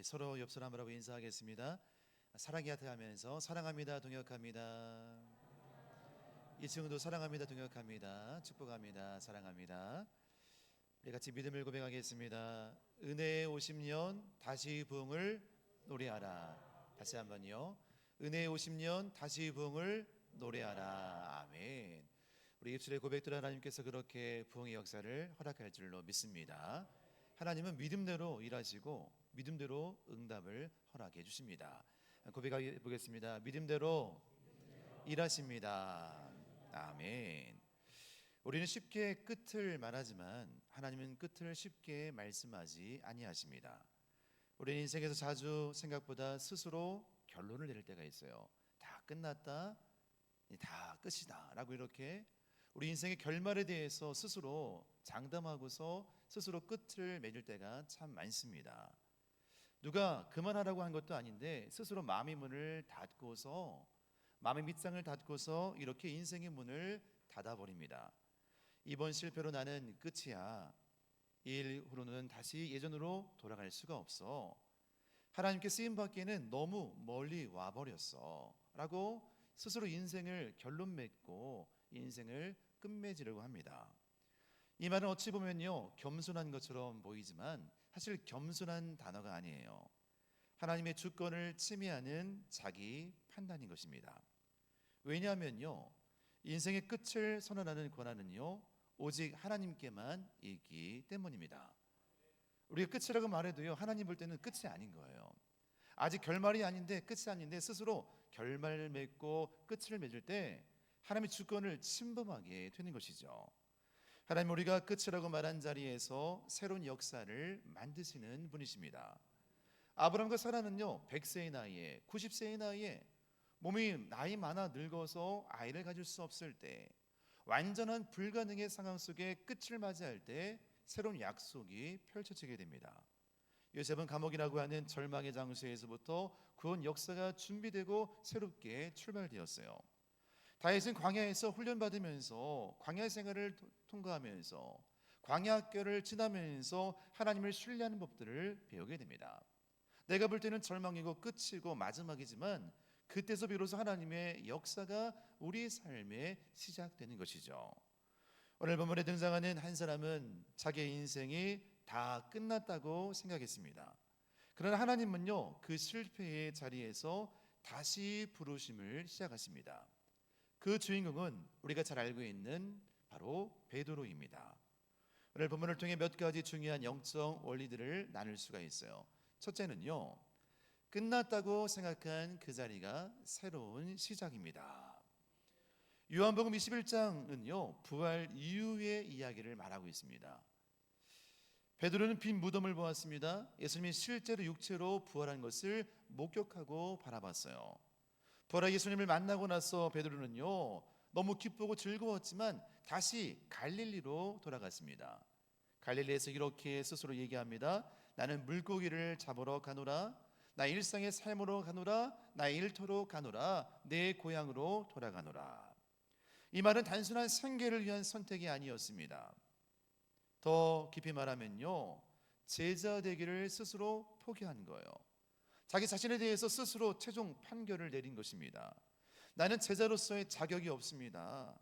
서로 옆 사람하고 인사하겠습니다. 사랑이 하트하면서 사랑합니다 동역합니다. 이 친구도 사랑합니다 동역합니다. 축복합니다. 사랑합니다. 우리 같이 믿음을 고백하겠습니다. 은혜의 50년 다시 부흥을 노래하라. 다시 한번요. 은혜의 50년 다시 부흥을 노래하라. 아멘. 우리 입술의 고백들 하나님께서 그렇게 부흥의 역사를 허락할 줄로 믿습니다. 하나님은 믿음대로 일하시고 믿음대로 응답을 허락해 주십니다. 고백해 보겠습니다. 믿음대로 일하십니다. 아멘. 우리는 쉽게 끝을 말하지만 하나님은 끝을 쉽게 말씀하지 아니하십니다. 우리는 인생에서 자주 생각보다 스스로 결론을 내릴 때가 있어요. 다 끝났다, 다 끝이다 라고 이렇게 우리 인생의 결말에 대해서 스스로 장담하고서 스스로 끝을 맺을 때가 참 많습니다. 누가 그만하라고 한 것도 아닌데 스스로 마음의 문을 닫고서, 마음의 밑상을 닫고서 이렇게 인생의 문을 닫아버립니다. 이번 실패로 나는 끝이야. 이 일 후로는 다시 예전으로 돌아갈 수가 없어. 하나님께 쓰임받기에는 너무 멀리 와버렸어 라고 스스로 인생을 결론 맺고 인생을 끝맺으려고 합니다. 이 말은 어찌 보면요 겸손한 것처럼 보이지만 사실 겸손한 단어가 아니에요. 하나님의 주권을 침해하는 자기 판단인 것입니다. 왜냐하면요 인생의 끝을 선언하는 권한은요 오직 하나님께만 있기 때문입니다. 우리가 끝이라고 말해도요 하나님 볼 때는 끝이 아닌 거예요. 아직 결말이 아닌데, 끝이 아닌데 스스로 결말 맺고 끝을 맺을 때 하나님의 주권을 침범하게 되는 것이죠. 하나님 우리가 끝이라고 말한 자리에서 새로운 역사를 만드시는 분이십니다. 아브라함과 사라는요 100세의 나이에, 90세의 나이에 몸이 나이 많아 늙어서 아이를 가질 수 없을 때, 완전한 불가능의 상황 속에 끝을 맞이할 때 새로운 약속이 펼쳐지게 됩니다. 요셉은 감옥이라고 하는 절망의 장소에서부터 구원 역사가 준비되고 새롭게 출발되었어요. 다윗은 광야에서 훈련받으면서 광야 생활을 통과하면서 광야 학교를 지나면서 하나님을 신뢰하는 법들을 배우게 됩니다. 내가 볼 때는 절망이고 끝이고 마지막이지만 그때서 비로소 하나님의 역사가 우리의 삶에 시작되는 것이죠. 오늘 본문에 등장하는 한 사람은 자기의 인생이 다 끝났다고 생각했습니다. 그러나 하나님은요 그 실패의 자리에서 다시 부르심을 시작하십니다. 그 주인공은 우리가 잘 알고 있는 바로 베드로입니다. 오늘 본문을 통해 몇 가지 중요한 영적 원리들을 나눌 수가 있어요. 첫째는요 끝났다고 생각한 그 자리가 새로운 시작입니다. 요한복음 21장은요 부활 이후의 이야기를 말하고 있습니다. 베드로는 빈 무덤을 보았습니다. 예수님이 실제로 육체로 부활한 것을 목격하고 바라봤어요. 부활한 예수님을 만나고 나서 베드로는요 너무 기쁘고 즐거웠지만 다시 갈릴리로 돌아갔습니다. 갈릴리에서 이렇게 스스로 얘기합니다. 나는 물고기를 잡으러 가노라. 나 일상의 삶으로 가노라. 나 일터로 가노라. 내 고향으로 돌아가노라. 이 말은 단순한 생계를 위한 선택이 아니었습니다. 더 깊이 말하면요 제자 되기를 스스로 포기한 거예요. 자기 자신에 대해서 스스로 최종 판결을 내린 것입니다. 나는 제자로서의 자격이 없습니다.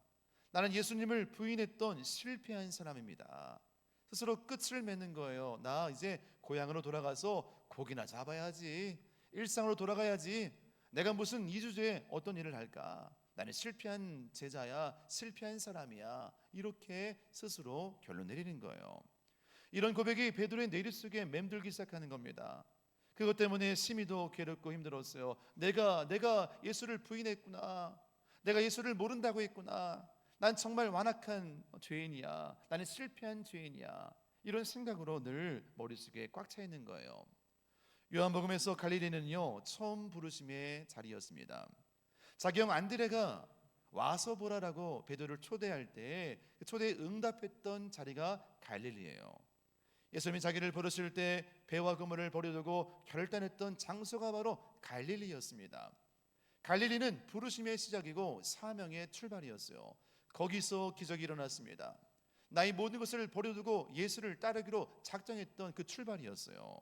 나는 예수님을 부인했던 실패한 사람입니다. 스스로 끝을 맺는 거예요. 나 이제 고향으로 돌아가서 고기나 잡아야지, 일상으로 돌아가야지. 내가 무슨 2주째 어떤 일을 할까? 나는 실패한 제자야, 실패한 사람이야. 이렇게 스스로 결론 내리는 거예요. 이런 고백이 베드로의 내리 속에 맴돌기 시작하는 겁니다. 그것 때문에 심히도 괴롭고 힘들었어요. 내가 예수를 부인했구나. 내가 예수를 모른다고 했구나. 난 정말 완악한 죄인이야. 나는 실패한 죄인이야. 이런 생각으로 늘 머릿속에 꽉 차 있는 거예요. 요한복음에서 갈릴리는요 처음 부르심의 자리였습니다. 자기 형 안드레가 와서 보라라고 베드로를 초대할 때 그 초대에 응답했던 자리가 갈릴리예요. 예수님이 자기를 부르실 때 배와 그물을 버려두고 결단했던 장소가 바로 갈릴리였습니다. 갈릴리는 부르심의 시작이고 사명의 출발이었어요. 거기서 기적이 일어났습니다. 나의 모든 것을 버려두고 예수를 따르기로 작정했던 그 출발이었어요.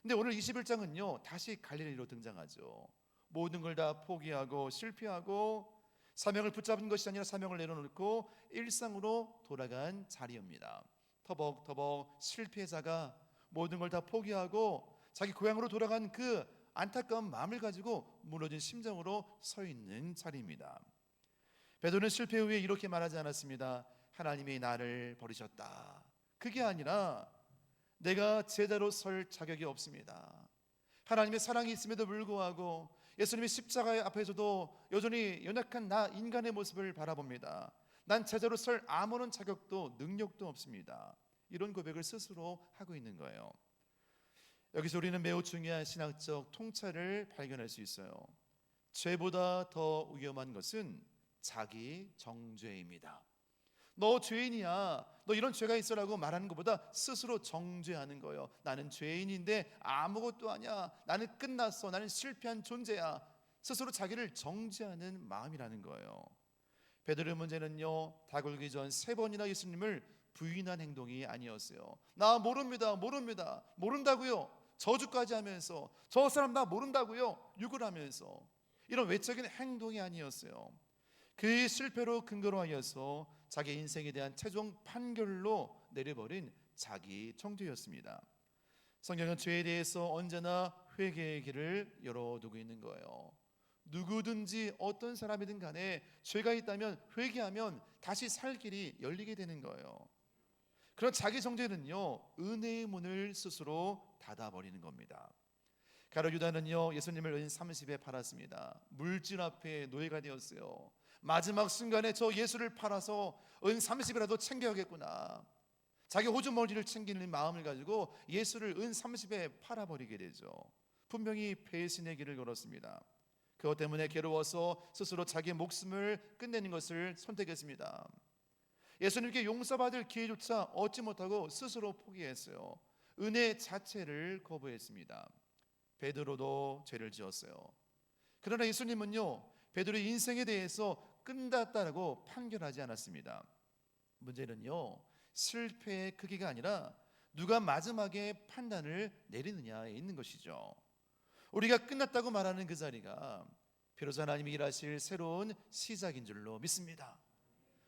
근데 오늘 21장은요 다시 갈릴리로 등장하죠. 모든 걸 다 포기하고 실패하고 사명을 붙잡은 것이 아니라 사명을 내려놓고 일상으로 돌아간 자리입니다. 터벅터벅 실패자가 모든 걸 다 포기하고 자기 고향으로 돌아간 그 안타까운 마음을 가지고 무너진 심정으로 서 있는 자리입니다. 베드로는 실패 후에 이렇게 말하지 않았습니다. 하나님이 나를 버리셨다. 그게 아니라 내가 제자로 설 자격이 없습니다. 하나님의 사랑이 있음에도 불구하고 예수님의 십자가 앞에서도 여전히 연약한 나 인간의 모습을 바라봅니다. 난 제자로 설 아무런 자격도 능력도 없습니다. 이런 고백을 스스로 하고 있는 거예요. 여기서 우리는 매우 중요한 신학적 통찰을 발견할 수 있어요. 죄보다 더 위험한 것은 자기 정죄입니다. 너 죄인이야, 너 이런 죄가 있어라고 말하는 것보다 스스로 정죄하는 거예요. 나는 죄인인데 아무것도 아니야, 나는 끝났어, 나는 실패한 존재야. 스스로 자기를 정죄하는 마음이라는 거예요. 베드로의 문제는요, 다 굴기 전 3번이나 예수님을 부인한 행동이 아니었어요. 나 모릅니다, 모릅니다, 모른다고요, 저주까지 하면서 저 사람 나 모른다고요 욕을 하면서 이런 외적인 행동이 아니었어요. 그의 실패로 근거로 하여서 자기 인생에 대한 최종 판결로 내려버린 자기 정죄였습니다. 성경은 죄에 대해서 언제나 회개의 길을 열어두고 있는 거예요. 누구든지 어떤 사람이든 간에 죄가 있다면 회개하면 다시 살 길이 열리게 되는 거예요. 그런 자기 정죄는요, 은혜의 문을 스스로 닫아버리는 겁니다. 가룟 유다는요, 예수님을 은 30에 팔았습니다. 물질 앞에 노예가 되었어요. 마지막 순간에 저 예수를 팔아서 은 30이라도 챙겨야겠구나. 자기 호주머니를 챙기는 마음을 가지고 예수를 은 30에 팔아버리게 되죠. 분명히 배신의 길을 걸었습니다. 그것 때문에 괴로워서 스스로 자기의 목숨을 끝내는 것을 선택했습니다. 예수님께 용서받을 기회조차 얻지 못하고 스스로 포기했어요. 은혜 자체를 거부했습니다. 베드로도 죄를 지었어요. 그러나 예수님은요, 베드로의 인생에 대해서 끝났다고 판결하지 않았습니다. 문제는요, 실패의 크기가 아니라 누가 마지막에 판단을 내리느냐에 있는 것이죠. 우리가 끝났다고 말하는 그 자리가 비로소 하나님이 일하실 새로운 시작인 줄로 믿습니다.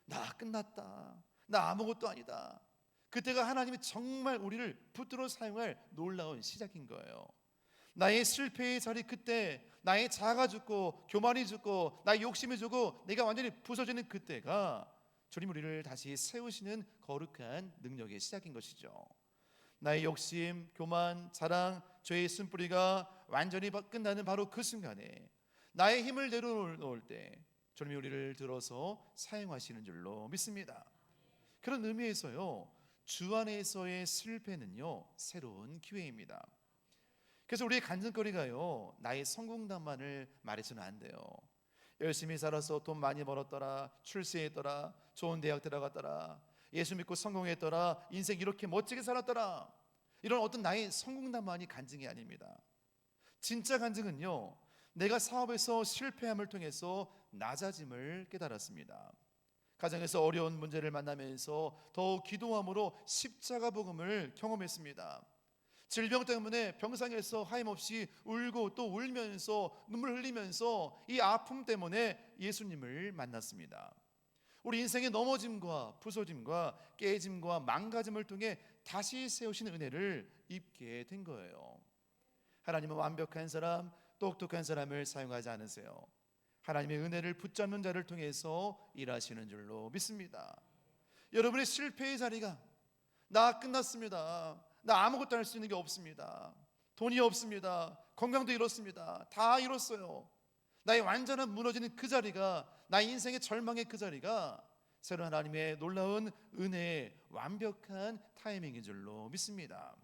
나 끝났다, 나 아무것도 아니다. 그때가 하나님이 정말 우리를 붙들어 사용할 놀라운 시작인 거예요. 나의 실패의 자리, 그때 나의 자아가 죽고 교만이 죽고 나의 욕심이 죽고 내가 완전히 부서지는 그때가 주님 우리를 다시 세우시는 거룩한 능력의 시작인 것이죠. 나의 욕심, 교만, 자랑, 죄의 쓴뿌리가 완전히 끝나는 바로 그 순간에 나의 힘을 내려놓을 때 주님이 우리를 들어서 사용하시는 줄로 믿습니다. 그런 의미에서요, 주 안에서의 실패는요, 새로운 기회입니다. 그래서 우리의 간증거리가요, 나의 성공담만을 말해서는 안 돼요. 열심히 살아서 돈 많이 벌었더라, 출세했더라, 좋은 대학 들어갔더라, 예수 믿고 성공했더라, 인생 이렇게 멋지게 살았더라, 이런 어떤 나의 성공담만이 간증이 아닙니다. 진짜 간증은요, 내가 사업에서 실패함을 통해서 낮아짐을 깨달았습니다. 가정에서 어려운 문제를 만나면서 더욱 기도함으로 십자가 복음을 경험했습니다. 질병 때문에 병상에서 하염없이 울고 또 울면서 눈물 흘리면서 이 아픔 때문에 예수님을 만났습니다. 우리 인생의 넘어짐과 부서짐과 깨짐과 망가짐을 통해 다시 세우신 은혜를 입게 된 거예요. 하나님은 완벽한 사람, 똑똑한 사람을 사용하지 않으세요. 하나님의 은혜를 붙잡는 자를 통해서 일하시는 줄로 믿습니다. 여러분의 실패의 자리가 나 끝났습니다, 나 아무것도 할 수 있는 게 없습니다, 돈이 없습니다, 건강도 잃었습니다, 다 잃었어요, 나의 완전한 무너지는 그 자리가, 나의 인생의 절망의 그 자리가 새로운 하나님의 놀라운 은혜의 완벽한 타이밍인 줄로 믿습니다.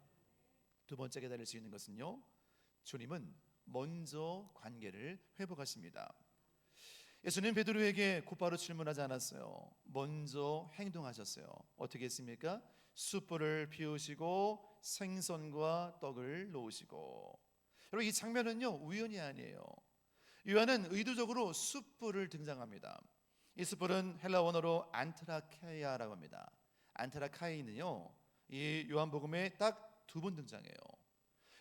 두 번째 깨달을 수 있는 것은요, 주님은 먼저 관계를 회복하십니다. 예수님 베드로에게 곧바로 질문하지 않았어요. 먼저 행동하셨어요. 어떻게 했습니까? 숯불을 피우시고 생선과 떡을 놓으시고. 여러분, 이 장면은요, 우연이 아니에요. 요한은 의도적으로 숯불을 등장합니다. 이 숯불은 헬라 원어로 안트라카이아라고 합니다. 안트라카이는요, 이 요한복음에 딱 2번 등장해요.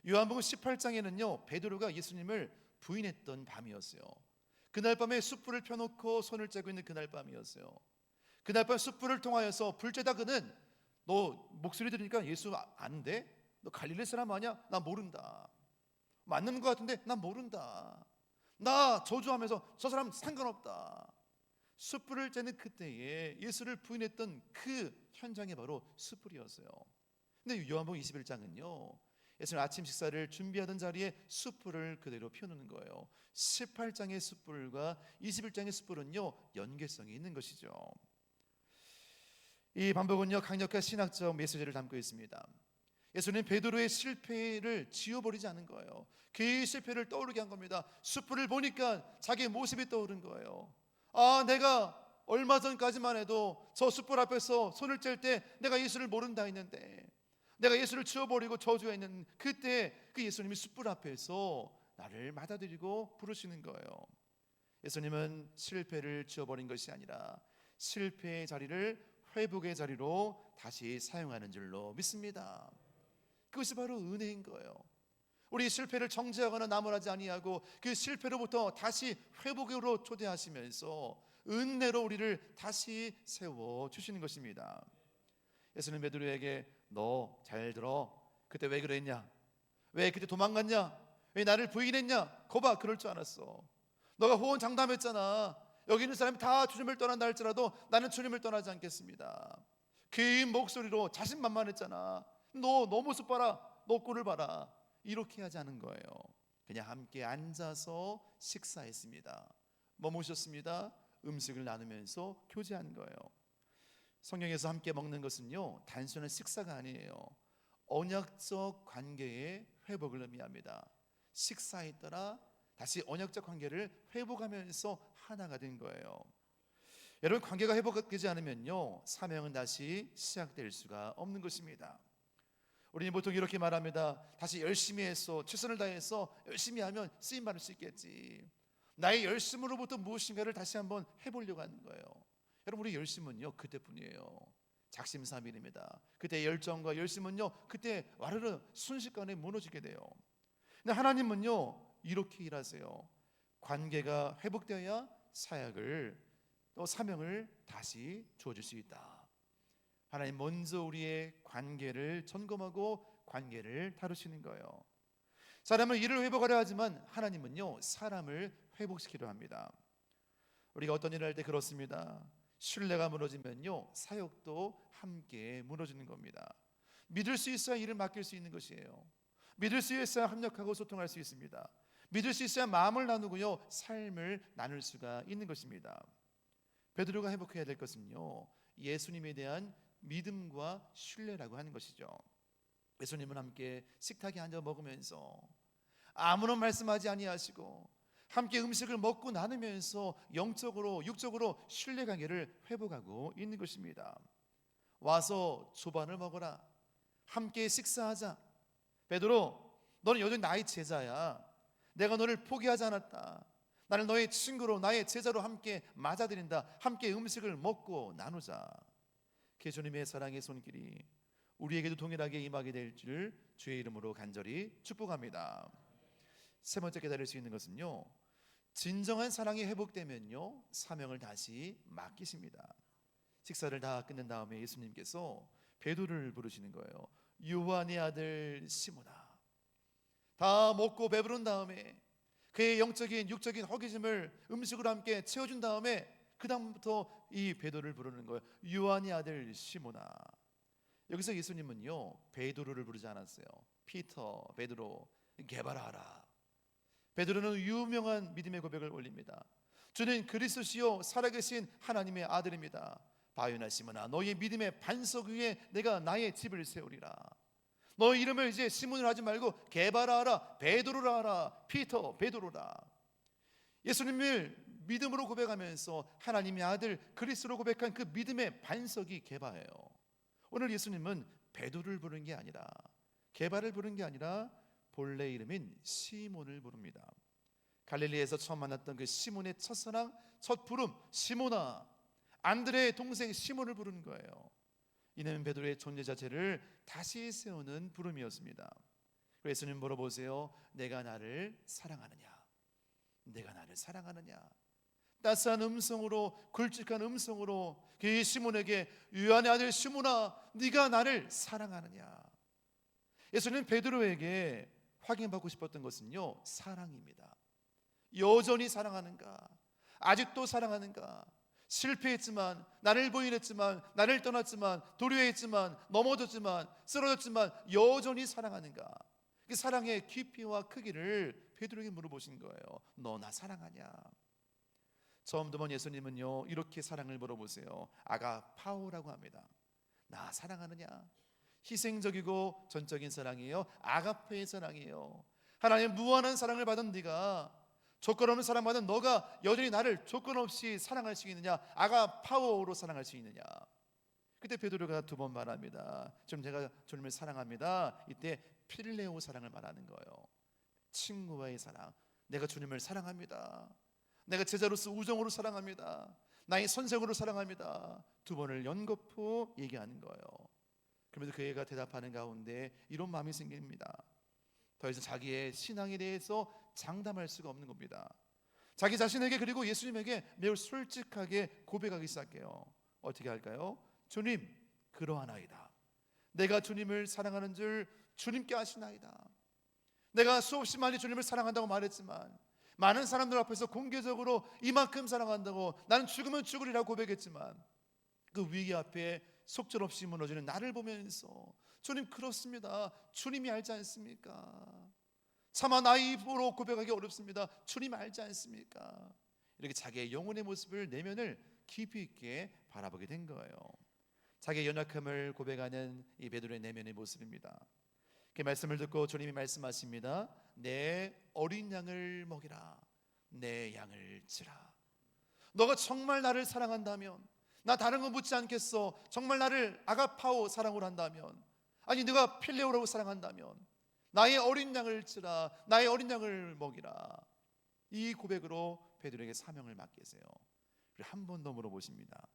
요한복음 18장에는요 베드로가 예수님을 부인했던 밤이었어요. 그날 밤에 숯불을 펴놓고 손을 째고 있는 그날 밤이었어요. 그날 밤 숯불을 통하여서 불쬐다 그는 너 목소리 들으니까 예수 아는데? 너 갈릴리 사람 아니야? 나 모른다. 맞는 것 같은데 난 모른다. 나 저주하면서 저 사람 상관없다. 숯불을 쬐는 그때에 예수를 부인했던 그 현장이 바로 숯불이었어요. 근데 요한복음 21장은요 예수님 아침 식사를 준비하던 자리에 숯불을 그대로 펴놓는 거예요. 18장의 숯불과 21장의 숯불은요 연계성이 있는 것이죠. 이 반복은요 강력한 신학적 메시지를 담고 있습니다. 예수님 베드로의 실패를 지워버리지 않은 거예요. 그 실패를 떠오르게 한 겁니다. 숯불을 보니까 자기의 모습이 떠오른 거예요. 아, 내가 얼마 전까지만 해도 저 숯불 앞에서 손을 뗄 때 내가 예수를 모른다 했는데, 내가 예수를 지워버리고 저주했는 그때 그 예수님이 숯불 앞에서 나를 받아들이고 부르시는 거예요. 예수님은 실패를 지워버린 것이 아니라 실패의 자리를 회복의 자리로 다시 사용하는 줄로 믿습니다. 그것이 바로 은혜인 거예요. 우리 실패를 정죄하거나 나무라지 아니하고 그 실패로부터 다시 회복으로 초대하시면서 은혜로 우리를 다시 세워주시는 것입니다. 예수님 베드로에게 너 잘 들어, 그때 왜 그랬냐, 왜 그때 도망갔냐, 왜 나를 부인했냐, 거봐 그럴 줄 알았어. 너가 호언장담했잖아. 여기 있는 사람이 다 주님을 떠난다 할지라도 나는 주님을 떠나지 않겠습니다. 그 목소리로 자신만만했잖아. 너 모습 봐라, 너 꼴을 봐라. 이렇게 하지 않은 거예요. 그냥 함께 앉아서 식사했습니다. 뭐 모셨습니다. 음식을 나누면서 교제한 거예요. 성경에서 함께 먹는 것은요 단순한 식사가 아니에요. 언약적 관계의 회복을 의미합니다. 식사에 따라 다시 언약적 관계를 회복하면서 하나가 된 거예요. 여러분, 관계가 회복되지 않으면요 사명은 다시 시작될 수가 없는 것입니다. 우리는 보통 이렇게 말합니다. 다시 열심히 해서 최선을 다해서 열심히 하면 쓰임 받을 수 있겠지. 나의 열심으로부터 무엇인가를 다시 한번 해보려고 하는 거예요. 여러분, 우리 열심은요 그때뿐이에요. 작심삼일입니다. 그때 열정과 열심은요 그때 와르르 순식간에 무너지게 돼요. 근데 하나님은요 이렇게 일하세요. 관계가 회복되어야 사역을 또 사명을 다시 주어질 수 있다. 하나님 먼저 우리의 관계를 점검하고 관계를 다루시는 거예요. 사람은 일을 회복하려 하지만 하나님은요 사람을 회복시키려 합니다. 우리가 어떤 일을 할 때 그렇습니다. 신뢰가 무너지면요 사역도 함께 무너지는 겁니다. 믿을 수 있어야 일을 맡길 수 있는 것이에요. 믿을 수 있어야 협력하고 소통할 수 있습니다. 믿을 수 있어야 마음을 나누고요 삶을 나눌 수가 있는 것입니다. 베드로가 회복해야 될 것은요 예수님에 대한 믿음과 신뢰라고 하는 것이죠. 예수님은 함께 식탁에 앉아 먹으면서 아무런 말씀하지 아니하시고 함께 음식을 먹고 나누면서 영적으로 육적으로 신뢰관계를 회복하고 있는 것입니다. 와서 조반을 먹어라, 함께 식사하자. 베드로, 너는 여전히 나의 제자야. 내가 너를 포기하지 않았다. 나는 너의 친구로 나의 제자로 함께 맞아들인다. 함께 음식을 먹고 나누자. 주님의 사랑의 손길이 우리에게도 동일하게 임하게 될 줄 주의 이름으로 간절히 축복합니다. 세 번째 깨달을 수 있는 것은요 진정한 사랑이 회복되면요 사명을 다시 맡기십니다. 식사를 다 끝낸 다음에 예수님께서 베드로를 부르시는 거예요. 요한의 아들 시몬아. 다 먹고 배부른 다음에 그의 영적인 육적인 허기짐을 음식으로 함께 채워준 다음에 그 다음부터 이 베드로를 부르는 거예요. 요한의 아들 시몬아. 여기서 예수님은요 베드로를 부르지 않았어요. 피터, 베드로, 게바라하라. 베드로는 유명한 믿음의 고백을 올립니다. 주는 그리스도시요 살아계신 하나님의 아들입니다. 바요나 시몬아, 너의 믿음의 반석 위에 내가 나의 집을 세우리라. 너 이름을 이제 시몬을 하지 말고 게바라하라, 베드로라 하라. 피터, 베드로라. 예수님을 믿음으로 고백하면서 하나님의 아들 그리스도로 고백한 그 믿음의 반석이 게바예요. 오늘 예수님은 베드로를 부르는 게 아니라 게바를 부르는 게 아니라 본래 이름인 시몬을 부릅니다. 갈릴리에서 처음 만났던 그 시몬의 첫사랑, 첫 부름 시몬아. 안드레의 동생 시몬을 부르는 거예요. 이는 베드로의 존재 자체를 다시 세우는 부름이었습니다. 그래서 예수님 물어보세요. 내가 나를 사랑하느냐? 내가 나를 사랑하느냐? 따스한 음성으로, 굵직한 음성으로 그 시몬에게 요한의 아들 시몬아, 네가 나를 사랑하느냐? 예수님은 베드로에게 확인받고 싶었던 것은요, 사랑입니다. 여전히 사랑하는가? 아직도 사랑하는가? 실패했지만, 나를 부인했지만, 나를 떠났지만, 도료했지만, 넘어졌지만, 쓰러졌지만 여전히 사랑하는가? 그 사랑의 깊이와 크기를 베드로에게 물어보신 거예요. 너 나 사랑하냐? 처음 본 예수님은요, 이렇게 사랑을 물어보세요. 아가파오라고 합니다. 나 사랑하느냐? 희생적이고 전적인 사랑이에요. 아가페의 사랑이에요. 하나님 무한한 사랑을 받은 네가, 조건 없는 사랑받은 너가 여전히 나를 조건 없이 사랑할 수 있느냐? 아가파오로 사랑할 수 있느냐? 그때 베드로가 두 번 말합니다. 좀 제가 주님을 사랑합니다. 이때 필레오 사랑을 말하는 거예요. 친구와의 사랑. 내가 주님을 사랑합니다. 내가 제자로서 우정으로 사랑합니다. 나의 선생으로 사랑합니다. 두 번을 연거푸 얘기하는 거예요. 그러면서 그 애가 대답하는 가운데 이런 마음이 생깁니다. 더 이상 자기의 신앙에 대해서 장담할 수가 없는 겁니다. 자기 자신에게 그리고 예수님에게 매우 솔직하게 고백하기 시작해요. 어떻게 할까요? 주님, 그러하나이다. 내가 주님을 사랑하는 줄 주님께 아시나이다. 내가 수없이 많이 주님을 사랑한다고 말했지만, 많은 사람들 앞에서 공개적으로 이만큼 사랑한다고 나는 죽으면 죽으리라고 고백했지만, 그 위기 앞에 속절없이 무너지는 나를 보면서 주님, 그렇습니다. 주님이 알지 않습니까? 차마 나의 입으로 고백하기 어렵습니다. 주님 알지 않습니까? 이렇게 자기의 영혼의 모습을, 내면을 깊이 있게 바라보게 된 거예요. 자기의 연약함을 고백하는 이 베드로의 내면의 모습입니다. 그 말씀을 듣고 주님이 말씀하십니다. 내 어린 양을 먹이라. 내 양을 치라. 너가 정말 나를 사랑한다면, 나 다른 거 묻지 않겠어. 정말 나를 아가파오 사랑으로 한다면, 아니 네가 필레오라고 사랑한다면 나의 어린 양을 치라. 나의 어린 양을 먹이라. 이 고백으로 베드로에게 사명을 맡기세요. 그리고 한 번 더 물어보십니다.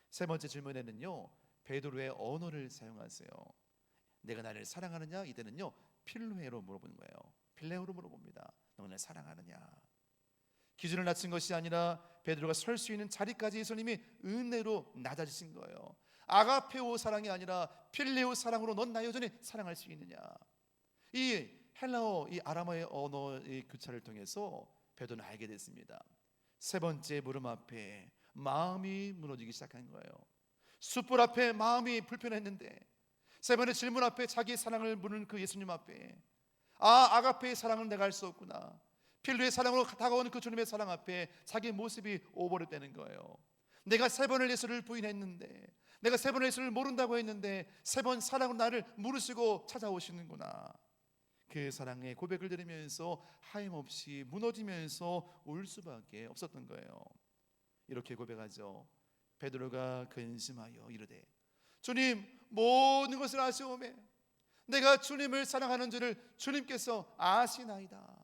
세 번째 질문에는요, 베드로의 언어를 사용하세요. 내가 나를 사랑하느냐? 이때는요 필레오로 물어보는 거예요. 필레오로 물어봅니다. 너 나를 사랑하느냐? 기준을 낮춘 것이 아니라 베드로가 설 수 있는 자리까지 예수님이 은혜로 낮아지신 거예요. 아가페오 사랑이 아니라 필레오 사랑으로 넌 나 여전히 사랑할 수 있느냐? 이 헬라어, 이 아람어의 언어의 교차를 통해서 베드로는 알게 됐습니다. 세 번째 물음 앞에 마음이 무너지기 시작한 거예요. 숯불 앞에 마음이 불편했는데, 세 번의 질문 앞에 자기의 사랑을 묻는 그 예수님 앞에, 아가페의 사랑을 내가 알 수 없구나. 필로의 사랑으로 다가오는 그 주님의 사랑 앞에 자기의 모습이 오버랩되는 거예요. 내가 세 번을 예수를 부인했는데, 내가 세 번을 예수를 모른다고 했는데 세 번 사랑으로 나를 물으시고 찾아오시는구나. 그 사랑의 고백을 들으면서 하염없이 무너지면서 울 수밖에 없었던 거예요. 이렇게 고백하죠. 베드로가 근심하여 이르되 주님, 모든 것을 아시오매 내가 주님을 사랑하는 줄을 주님께서 아시나이다.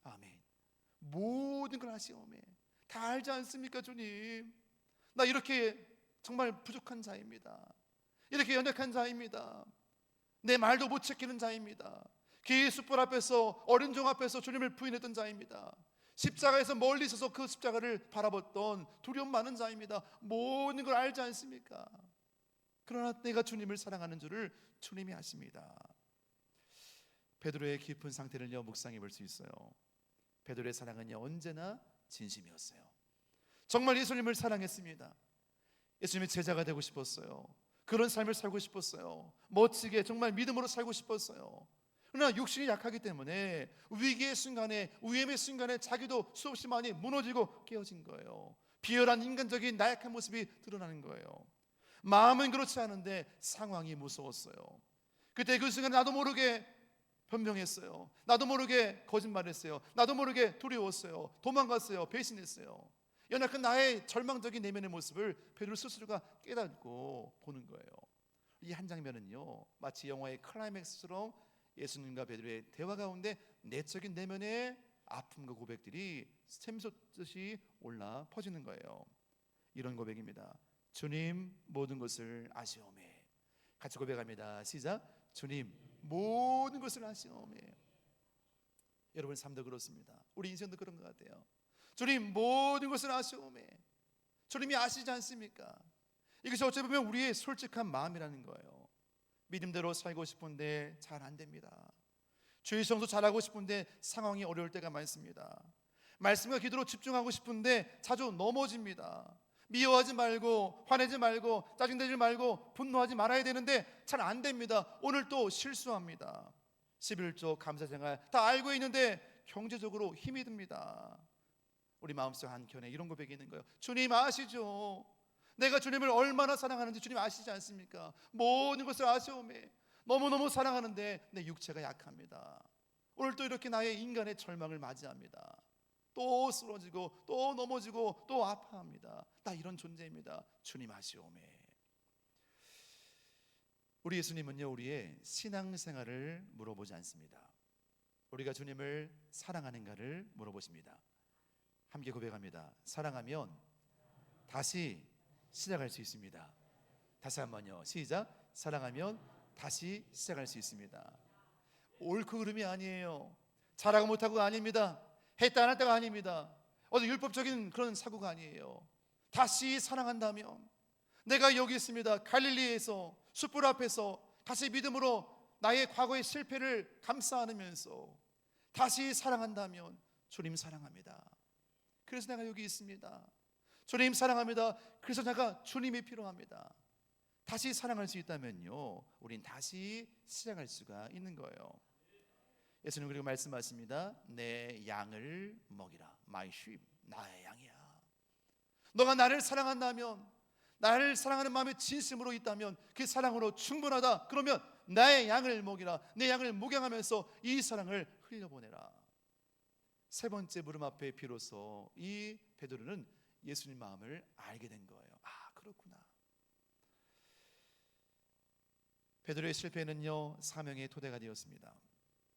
아멘. 모든 걸 아시오매 다 알지 않습니까? 주님, 나 이렇게 정말 부족한 자입니다. 이렇게 연약한 자입니다. 내 말도 못 지키는 자입니다. 그 숯불 앞에서, 어린 종 앞에서 주님을 부인했던 자입니다. 십자가에서 멀리 서서 그 십자가를 바라봤던 두려움 많은 자입니다. 모든 걸 알지 않습니까? 그러나 내가 주님을 사랑하는 줄을 주님이 아십니다. 베드로의 깊은 상태를요 묵상해 볼 수 있어요. 베드로의 사랑은요 언제나 진심이었어요. 정말 예수님을 사랑했습니다. 예수님의 제자가 되고 싶었어요. 그런 삶을 살고 싶었어요. 멋지게 정말 믿음으로 살고 싶었어요. 그러나 육신이 약하기 때문에 위기의 순간에, 위험의 순간에 자기도 수없이 많이 무너지고 깨어진 거예요. 비열한 인간적인 나약한 모습이 드러나는 거예요. 마음은 그렇지 않은데 상황이 무서웠어요. 그때 그 순간에 나도 모르게 변명했어요. 나도 모르게 거짓말했어요. 나도 모르게 두려웠어요. 도망갔어요. 배신했어요. 연약한 나의 절망적인 내면의 모습을 베드로 스스로가 깨닫고 보는 거예요. 이 한 장면은요 마치 영화의 클라이맥스처럼 예수님과 베드로의 대화 가운데 내적인 내면의 아픔과 고백들이 샘솟듯이 올라 퍼지는 거예요. 이런 고백입니다. 주님, 모든 것을 아시오매. 같이 고백합니다. 시작. 주님, 모든 것을 아시오매. 여러분 삶도 그렇습니다. 우리 인생도 그런 것 같아요. 주님 모든 것을 아시오매. 주님이 아시지 않습니까? 이것이 어찌 보면 우리의 솔직한 마음이라는 거예요. 믿음대로 살고 싶은데 잘 안 됩니다. 주의 성도 잘하고 싶은데 상황이 어려울 때가 많습니다. 말씀과 기도로 집중하고 싶은데 자주 넘어집니다. 미워하지 말고 화내지 말고 짜증내지 말고 분노하지 말아야 되는데 잘 안 됩니다. 오늘 또 실수합니다. 11조 감사생활 다 알고 있는데 경제적으로 힘이 듭니다. 우리 마음속 한켠에 이런 고백이 있는 거예요. 주님 아시죠? 내가 주님을 얼마나 사랑하는지 주님 아시지 않습니까? 모든 것을 아시오매. 너무너무 사랑하는데 내 육체가 약합니다. 오늘 또 이렇게 나의 인간의 절망을 맞이합니다. 또 쓰러지고 또 넘어지고 또 아파합니다. 나 이런 존재입니다. 주님 아시오매. 우리 예수님은요, 우리의 신앙생활을 물어보지 않습니다. 우리가 주님을 사랑하는가를 물어보십니다. 함께 고백합니다. 사랑하면 다시 시작할 수 있습니다. 다시 한번요. 시작. 사랑하면 다시 시작할 수 있습니다. 옳고 그름이 아니에요. 잘하고 못하고가 아닙니다. 했다 안 했다가 아닙니다. 어떤 율법적인 그런 사고가 아니에요. 다시 사랑한다면 내가 여기 있습니다. 갈릴리에서 숯불 앞에서 다시 믿음으로 나의 과거의 실패를 감싸 안으면서 다시 사랑한다면 주님 사랑합니다. 그래서 내가 여기 있습니다. 주님 사랑합니다. 그래서 내가 주님이 필요합니다. 다시 사랑할 수 있다면요, 우린 다시 시작할 수가 있는 거예요. 예수님 그리고 말씀하십니다. 내 양을 먹이라. My sheep, 나의 양이야. 너가 나를 사랑한다면, 나를 사랑하는 마음이 진심으로 있다면 그 사랑으로 충분하다. 그러면 나의 양을 먹이라. 내 양을 목양하면서 이 사랑을 흘려보내라. 세 번째 물음 앞에 비로소 이 베드로는 예수님 마음을 알게 된 거예요. 아, 그렇구나. 베드로의 실패는요, 사명의 토대가 되었습니다.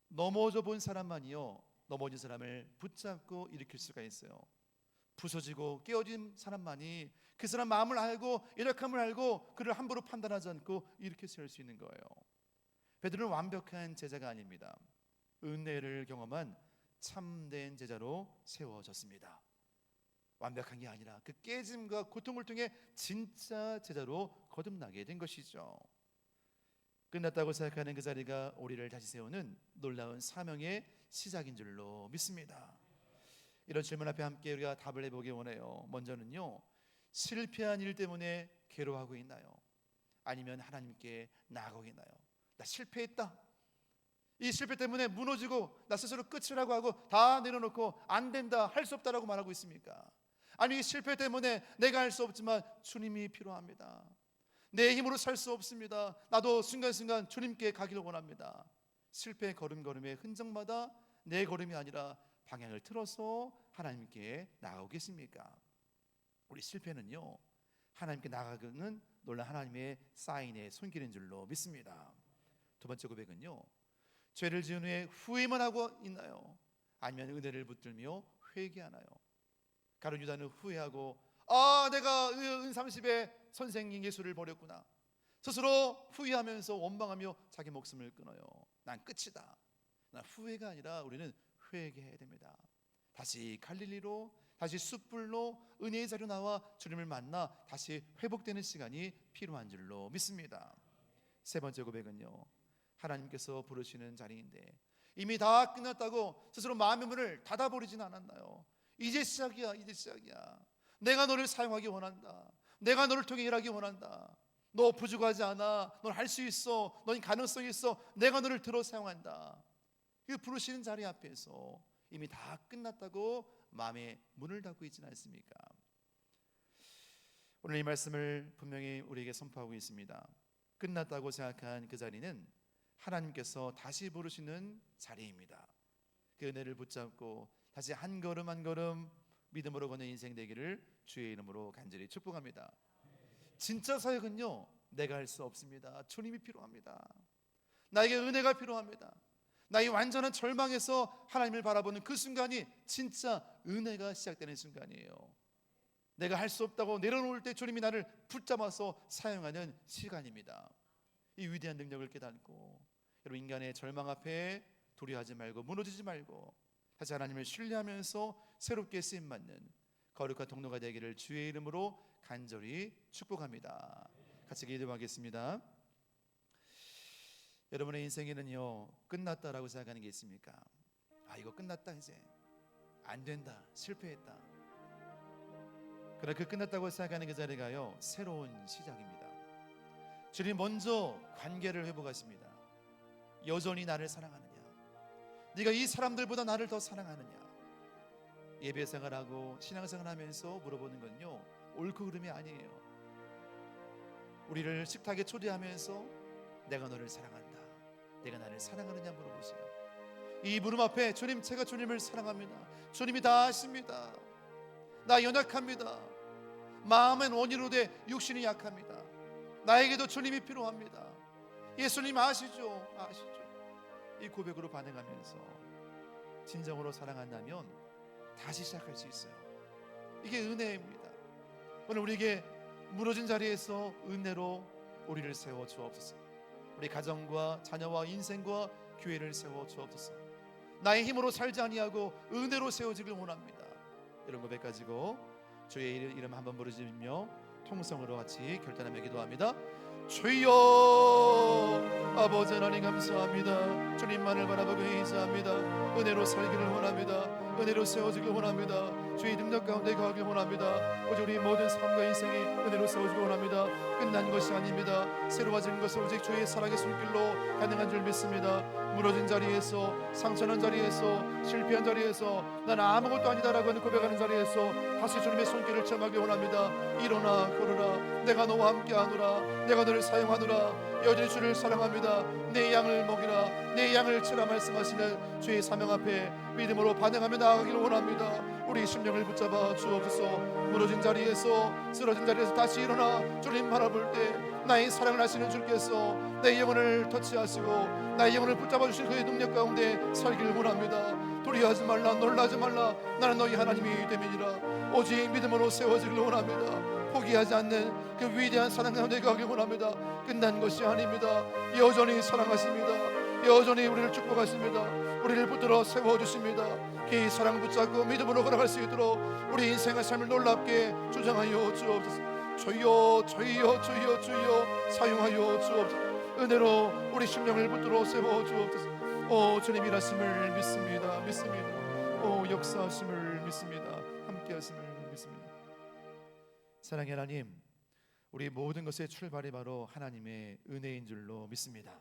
넘어져 본 사람만이요, 넘어진 사람을 붙잡고 일으킬 수가 있어요. 부서지고 깨어진 사람만이 그 사람 마음을 알고 연약함을 알고 그를 함부로 판단하지 않고 이렇게 세울 수 있는 거예요. 베드로는 완벽한 제자가 아닙니다. 은혜를 경험한 참된 제자로 세워졌습니다. 완벽한 게 아니라 그 깨짐과 고통을 통해 진짜 제자로 거듭나게 된 것이죠. 끝났다고 생각하는 그 자리가 우리를 다시 세우는 놀라운 사명의 시작인 줄로 믿습니다. 이런 질문 앞에 함께 우리가 답을 해보기 원해요. 먼저는요, 실패한 일 때문에 괴로워하고 있나요? 아니면 하나님께 나아가고 있나요? 나 실패했다. 이 실패 때문에 무너지고 나 스스로 끝이라고 하고 다 내려놓고 안 된다, 할 수 없다라고 말하고 있습니까? 아니, 실패 때문에 내가 할 수 없지만 주님이 필요합니다. 내 힘으로 살 수 없습니다. 나도 순간순간 주님께 가기를 원합니다. 실패의 걸음걸음의 흔적마다 내 걸음이 아니라 방향을 틀어서 하나님께 나아가고 계십니까? 우리 실패는요, 하나님께 나아가는 놀라운 하나님의 사인의 손길인 줄로 믿습니다. 두 번째 고백은요, 죄를 지은 후에 후회만 하고 있나요? 아니면 은혜를 붙들며 회개하나요? 가룟 유다는 후회하고, 내가 은 30에 선생님 예수를 버렸구나. 스스로 후회하면서 원망하며 자기 목숨을 끊어요. 난 끝이다. 난 후회가 아니라 우리는 회개해야 됩니다. 다시 갈릴리로, 다시 숯불로 은혜의 자리로 나와 주님을 만나 다시 회복되는 시간이 필요한 줄로 믿습니다. 세 번째 고백은요, 하나님께서 부르시는 자리인데 이미 다 끝났다고 스스로 마음의 문을 닫아버리진 않았나요? 이제 시작이야, 이제 시작이야. 내가 너를 사용하기 원한다. 내가 너를 통해 일하기 원한다. 너 부족하지 않아. 넌 할 수 있어. 넌 가능성이 있어. 내가 너를 들어 사용한다. 그 부르시는 자리 앞에서 이미 다 끝났다고 마음의 문을 닫고 있지는 않습니까? 오늘 이 말씀을 분명히 우리에게 선포하고 있습니다. 끝났다고 생각한 그 자리는 하나님께서 다시 부르시는 자리입니다. 그 은혜를 붙잡고 다시 한 걸음 한 걸음 믿음으로 걷는 인생 되기를 주의 이름으로 간절히 축복합니다. 진짜 사역은요, 내가 할 수 없습니다. 주님이 필요합니다. 나에게 은혜가 필요합니다. 나의 완전한 절망에서 하나님을 바라보는 그 순간이 진짜 은혜가 시작되는 순간이에요. 내가 할 수 없다고 내려놓을 때 주님이 나를 붙잡아서 사용하는 시간입니다. 이 위대한 능력을 깨닫고 여러분, 인간의 절망 앞에 두려워하지 말고 무너지지 말고 다시 하나님을 신뢰하면서 새롭게 쓰임받는 거룩한 통로가 되기를 주의 이름으로 간절히 축복합니다. 같이 기도하겠습니다. 여러분의 인생에는요, 끝났다라고 생각하는 게 있습니까? 이거 끝났다, 이제 안 된다, 실패했다. 그러나 그 끝났다고 생각하는 그 자리가요, 새로운 시작입니다. 주님 먼저 관계를 회복하십니다. 여전히 나를 사랑하느냐? 네가 이 사람들보다 나를 더 사랑하느냐? 예배생활하고 신앙생활하면서 물어보는 건요, 옳고 그름이 아니에요. 우리를 식탁에 초대하면서 내가 너를 사랑한다, 내가 나를 사랑하느냐 물어보세요. 이 물음 앞에 주님, 제가 주님을 사랑합니다. 주님이 다 아십니다. 나 연약합니다. 마음은 원인으로 돼 육신이 약합니다. 나에게도 주님이 필요합니다. 예수님 아시죠? 이 고백으로 반응하면서 진정으로 사랑한다면 다시 시작할 수 있어요. 이게 은혜입니다. 오늘 우리에게 무너진 자리에서 은혜로 우리를 세워 주옵소서. 우리 가정과 자녀와 인생과 교회를 세워 주옵소서. 나의 힘으로 살지 아니하고 은혜로 세워지길 원합니다. 이런 고백 가지고 주의 이름 한번 부르짖으며 통성으로 같이 결단하며 기도합니다. 주여, 아버지 하나님 감사합니다. 주님만을 바라보고 인사합니다. 은혜로 살기를 원합니다. 은혜로 세워지길 원합니다. 주의 능력 가운데 거하길 원합니다. 오직 우리 모든 삶과 인생이 은혜로 세워지길 원합니다. 끝난 것이 아닙니다. 새로워지는 것은 오직 주의 사랑의 손길로 가능한 줄 믿습니다. 무너진 자리에서, 상처난 자리에서, 실패한 자리에서, 난 아무것도 아니다라고 하는 고백하는 자리에서 다시 주님의 손길을 체험하길 원합니다. 일어나 걸어라, 내가 너와 함께하노라, 내가 너를 사용하노라, 여전히 주를 사랑합니다. 내 양을 먹이라, 내 양을 치라 말씀하시는 주의 사명 앞에 믿음으로 반응하며 나아가기를 원합니다. 우리 심령을 붙잡아 주옵소서. 무너진 자리에서, 쓰러진 자리에서 다시 일어나 주님 바라볼 때 나의 사랑을 하시는 주께서 내 영혼을 터치하시고 나의 영혼을 붙잡아 주신 그의 능력 가운데 살기를 원합니다. 두려워하지 말라, 놀라지 말라, 나는 너희 하나님이 됨이니라. 오직 믿음으로 세워지기를 원합니다. 포기하지 않는 그 위대한 사랑 가운데 가길 원합니다. 끝난 것이 아닙니다. 여전히 사랑하십니다. 여전히 우리를 축복하십니다. 우리를 붙들어 세워주십니다. 그 사랑 붙잡고 믿음으로 걸어갈 수 있도록 우리 인생의 삶을 놀랍게 주장하여 주옵소서. 주여, 주여, 주여, 주여, 사용하여 주옵소서. 은혜로 우리 심령을 붙들어 세워 주옵소서. 오, 주님 일하심을 믿습니다. 오, 역사하심을 믿습니다. 함께하심을 믿습니다. 사랑의 하나님, 우리 모든 것의 출발이 바로 하나님의 은혜인 줄로 믿습니다.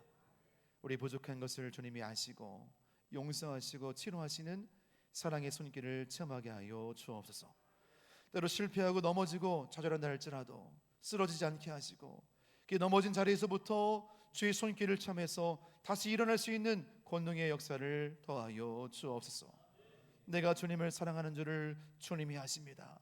우리 부족한 것을 주님이 아시고 용서하시고 치료하시는 사랑의 손길을 체험하게 하여 주옵소서. 때로 실패하고 넘어지고 좌절한다 할지라도 쓰러지지 않게 하시고 그 넘어진 자리에서부터 주의 손길을 체험해서 다시 일어날 수 있는 권능의 역사를 더하여 주옵소서. 내가 주님을 사랑하는 줄을 주님이 아십니다.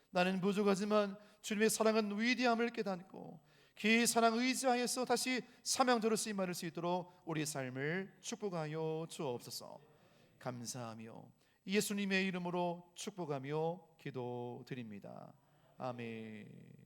나는 부족하지만 주님의 사랑은 위대함을 깨닫고 그 사랑 의지하여서 다시 사명자로 쓰임받을 수 있도록 우리 삶을 축복하여 주옵소서. 감사하며 예수님의 이름으로 축복하며 기도드립니다. 아멘.